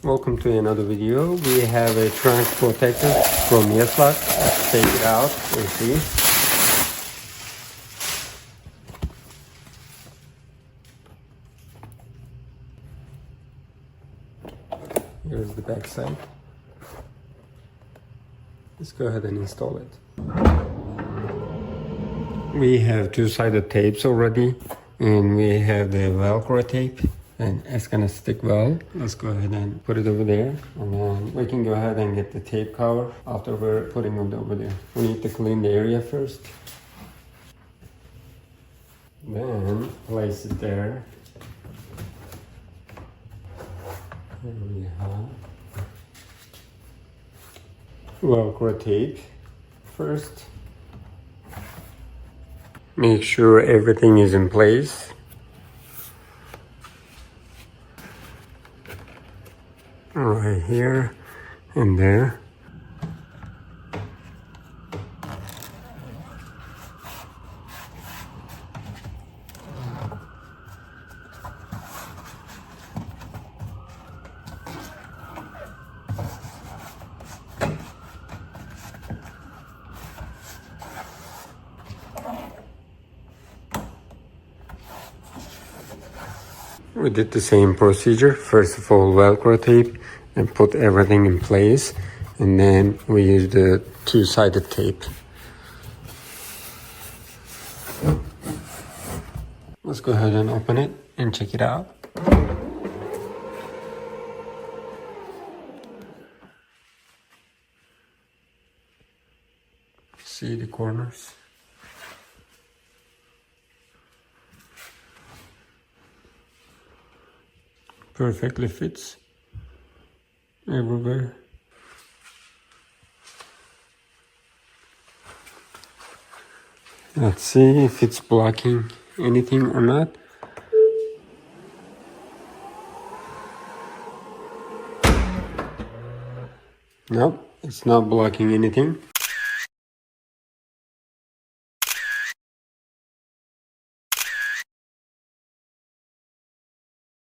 Welcome to another video. We have a trunk protector from Yeslak. Let's take it out and see. Here's the back side. Let's go ahead and install it. We have two-sided tapes already, and we have the Velcro tape, and it's gonna stick well. Let's go ahead and put it over there, and then we can go ahead and get the tape cover after we're putting it over there. We need to clean the area first. Then place it there. Here we have Velcro tape first. Make sure everything is in place. Right here and there. We did the same procedure. First of all, Velcro tape and put everything in place, and then we use the two-sided tape. Let's go ahead and open it and check it out. See the corners? Perfectly fits everywhere. Let's see if it's blocking anything or not. Nope, it's not blocking anything.